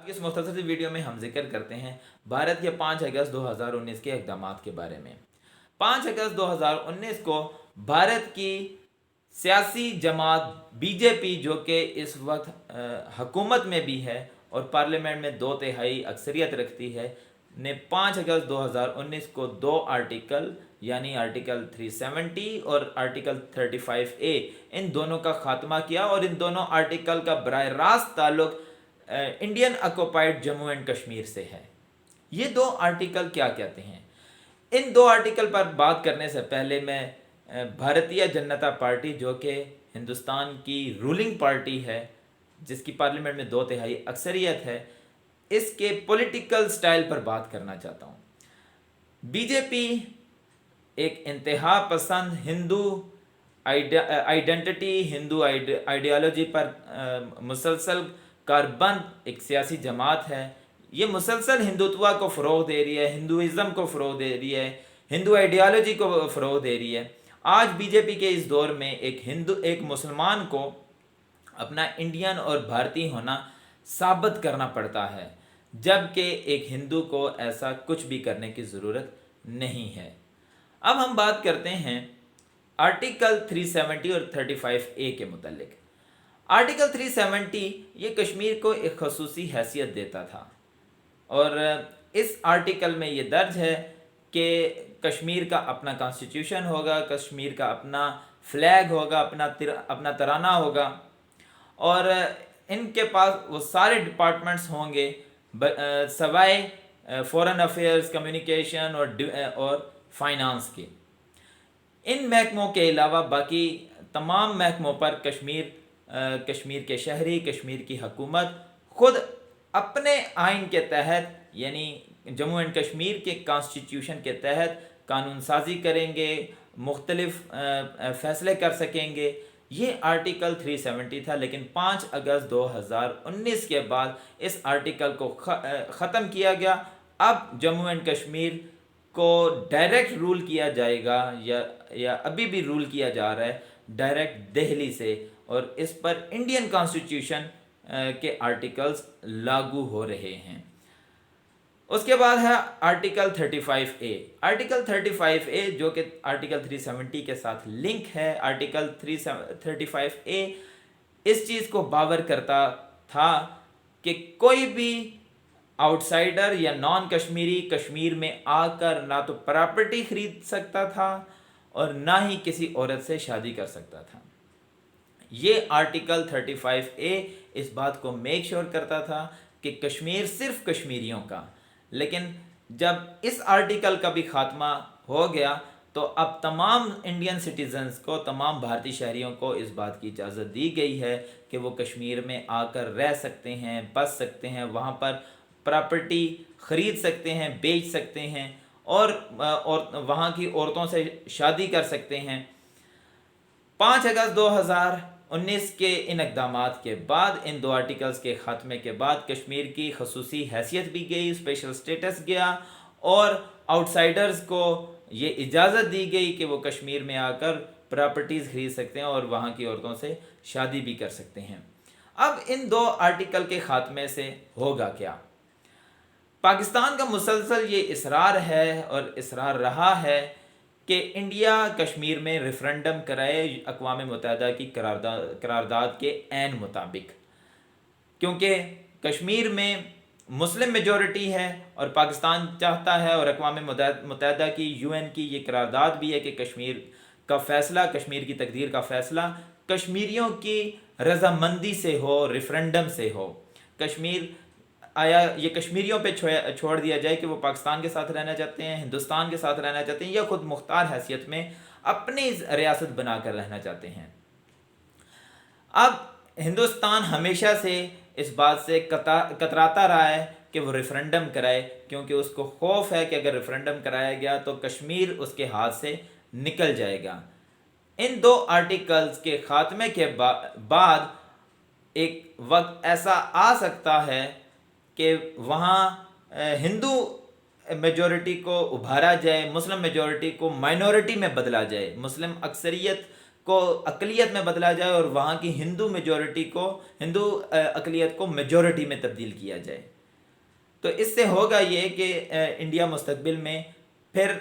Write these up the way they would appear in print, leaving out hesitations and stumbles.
اس مختصر سی ویڈیو میں ہم ذکر کرتے ہیں بھارت کے 5 اگست 2019 کے اقدامات کے بارے میں۔ 5 اگست 2019 کو بھارت کی سیاسی جماعت بی جے پی، جو کہ اس وقت حکومت میں بھی ہے اور پارلیمنٹ میں 2/3 اکثریت رکھتی ہے، نے 5 اگست 2019 کو 2 آرٹیکل یعنی آرٹیکل 370 اور آرٹیکل 35A ان دونوں کا خاتمہ کیا، اور ان دونوں آرٹیکل کا براہ راست تعلق Indian occupied Jammu and Kashmir سے ہے۔ یہ 2 آرٹیکل کیا کہتے ہیں؟ ان 2 آرٹیکل پر بات کرنے سے پہلے میں بھارتیہ جنتا پارٹی، جو کہ ہندوستان کی رولنگ پارٹی ہے، جس کی پارلیمنٹ میں 2/3 اکثریت ہے، اس کے پولیٹیکل سٹائل پر بات کرنا چاہتا ہوں۔ بی جے پی ایک انتہا پسند ہندو آئیڈینٹی، ہندو آئیڈیالوجی پر مسلسل کاربند ایک سیاسی جماعت ہے۔ یہ مسلسل ہندوتوا کو فروغ دے رہی ہے، ہندوازم کو فروغ دے رہی ہے، ہندو آئیڈیالوجی کو فروغ دے رہی ہے۔ آج بی جے پی کے اس دور میں ایک مسلمان کو اپنا انڈین اور بھارتی ہونا ثابت کرنا پڑتا ہے، جبکہ ایک ہندو کو ایسا کچھ بھی کرنے کی ضرورت نہیں ہے۔ اب ہم بات کرتے ہیں آرٹیکل 370 اور 35A کے متعلق۔ آرٹیکل 370 یہ کشمیر کو ایک خصوصی حیثیت دیتا تھا، اور اس آرٹیکل میں یہ درج ہے کہ کشمیر کا اپنا کانسٹیٹیوشن ہوگا، کشمیر کا اپنا فلیگ ہوگا، اپنا ترانہ ہوگا، اور ان کے پاس وہ سارے ڈپارٹمنٹس ہوں گے سوائے فورن افیئرز، کمیونیکیشن اور فائنانس کے۔ ان محکموں کے علاوہ باقی تمام محکموں پر کشمیر کے شہری، کشمیر کی حکومت خود اپنے آئین کے تحت یعنی جموں اینڈ کشمیر کے کانسٹیٹیوشن کے تحت قانون سازی کریں گے، مختلف فیصلے کر سکیں گے۔ یہ آرٹیکل 370 تھا، لیکن 5 اگست 2019 کے بعد اس آرٹیکل کو ختم کیا گیا۔ اب جموں اینڈ کشمیر کو ڈائریکٹ رول کیا جائے گا، یا ابھی بھی رول کیا جا رہا ہے ڈائریکٹ دہلی سے، اور اس پر انڈین کانسٹیٹیوشن کے آرٹیکلز لاگو ہو رہے ہیں۔ اس کے بعد ہے آرٹیکل 35A۔ آرٹیکل 35A جو کہ آرٹیکل 370 کے ساتھ لنک ہے۔ آرٹیکل 35A اس چیز کو باور کرتا تھا کہ کوئی بھی آؤٹ سائیڈر یا نان کشمیری کشمیر میں آ کر نہ تو پراپرٹی خرید سکتا تھا اور نہ ہی کسی عورت سے شادی کر سکتا تھا۔ یہ آرٹیکل 35A اس بات کو میک شور کرتا تھا کہ کشمیر صرف کشمیریوں کا، لیکن جب اس آرٹیکل کا بھی خاتمہ ہو گیا تو اب تمام انڈین سٹیزنز کو، تمام بھارتی شہریوں کو اس بات کی اجازت دی گئی ہے کہ وہ کشمیر میں آ کر رہ سکتے ہیں، بس سکتے ہیں، وہاں پر پراپرٹی خرید سکتے ہیں، بیچ سکتے ہیں، اور وہاں کی عورتوں سے شادی کر سکتے ہیں۔ 5 اگست 2019 کے ان اقدامات کے بعد، ان 2 آرٹیکلز کے خاتمے کے بعد، کشمیر کی خصوصی حیثیت بھی گئی، اسپیشل سٹیٹس گیا، اور آؤٹ سائیڈرز کو یہ اجازت دی گئی کہ وہ کشمیر میں آ کر پراپرٹیز خرید سکتے ہیں اور وہاں کی عورتوں سے شادی بھی کر سکتے ہیں۔ اب ان 2 آرٹیکل کے خاتمے سے ہوگا کیا؟ پاکستان کا مسلسل یہ اصرار ہے اور اصرار رہا ہے کہ انڈیا کشمیر میں ریفرنڈم کرائے اقوام متحدہ کی قرارداد کے عین مطابق، کیونکہ کشمیر میں مسلم میجورٹی ہے اور پاکستان چاہتا ہے، اور اقوام متحدہ کی UN کی یہ قرارداد بھی ہے کہ کشمیر کا فیصلہ، کشمیر کی تقدیر کا فیصلہ کشمیریوں کی رضامندی سے ہو، ریفرنڈم سے ہو۔ آیا یہ کشمیریوں پہ چھوڑ دیا جائے کہ وہ پاکستان کے ساتھ رہنا چاہتے ہیں، ہندوستان کے ساتھ رہنا چاہتے ہیں، یا خود مختار حیثیت میں اپنی ریاست بنا کر رہنا چاہتے ہیں۔ اب ہندوستان ہمیشہ سے اس بات سے کتراتا رہا ہے کہ وہ ریفرنڈم کرائے، کیونکہ اس کو خوف ہے کہ اگر ریفرنڈم کرایا گیا تو کشمیر اس کے ہاتھ سے نکل جائے گا۔ ان 2 آرٹیکلز کے خاتمے کے بعد ایک وقت ایسا آ سکتا ہے کہ وہاں ہندو میجورٹی کو ابھارا جائے، مسلم میجورٹی کو مائنورٹی میں بدلا جائے، مسلم اکثریت کو اقلیت میں بدلا جائے، اور وہاں کی ہندو اقلیت کو میجورٹی میں تبدیل کیا جائے۔ تو اس سے ہوگا یہ کہ انڈیا مستقبل میں پھر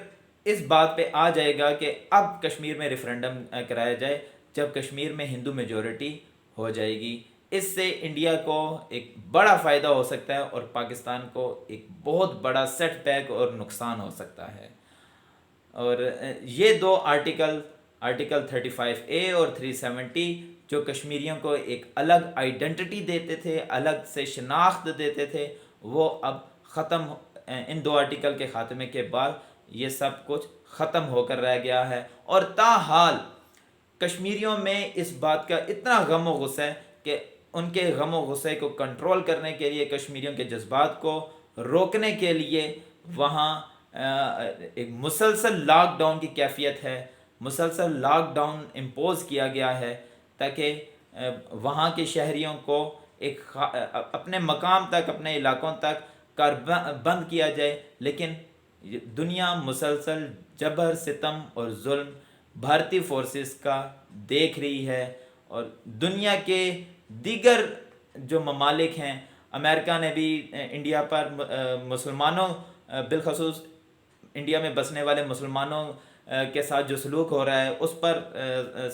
اس بات پہ آ جائے گا کہ اب کشمیر میں ریفرینڈم کرایا جائے جب کشمیر میں ہندو میجورٹی ہو جائے گی. اس سے انڈیا کو ایک بڑا فائدہ ہو سکتا ہے اور پاکستان کو ایک بہت بڑا سیٹ بیک اور نقصان ہو سکتا ہے. اور یہ دو آرٹیکل 35A اور 370 جو کشمیریوں کو ایک الگ آئیڈینٹی دیتے تھے, الگ سے شناخت دیتے تھے, وہ اب ختم, ان دو آرٹیکل کے خاتمے کے بعد یہ سب کچھ ختم ہو کر رہ گیا ہے. اور تاحال کشمیریوں میں اس بات کا اتنا غم و غصہ ہے کہ ان کے غم و غصے کو کنٹرول کرنے کے لیے, کشمیریوں کے جذبات کو روکنے کے لیے وہاں ایک مسلسل لاک ڈاؤن کی کیفیت ہے, مسلسل لاک ڈاؤن امپوز کیا گیا ہے تاکہ وہاں کے شہریوں کو ایک اپنے مقام تک, اپنے علاقوں تک بند کیا جائے. لیکن دنیا مسلسل جبر, ستم اور ظلم بھارتی فورسز کا دیکھ رہی ہے. اور دنیا کے دیگر جو ممالک ہیں, امریکہ نے بھی انڈیا پر مسلمانوں, بالخصوص انڈیا میں بسنے والے مسلمانوں کے ساتھ جو سلوک ہو رہا ہے اس پر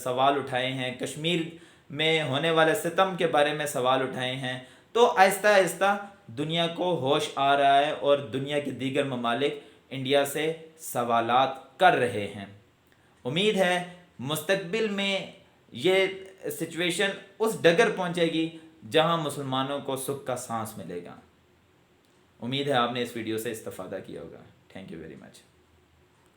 سوال اٹھائے ہیں, کشمیر میں ہونے والے ستم کے بارے میں سوال اٹھائے ہیں. تو آہستہ آہستہ دنیا کو ہوش آ رہا ہے اور دنیا کے دیگر ممالک انڈیا سے سوالات کر رہے ہیں. امید ہے مستقبل میں یہ سچویشن اس ڈگر پہنچے گی جہاں مسلمانوں کو سکھ کا سانس ملے گا. امید ہے آپ نے اس ویڈیو سے استفادہ کیا ہوگا. Thank you very much.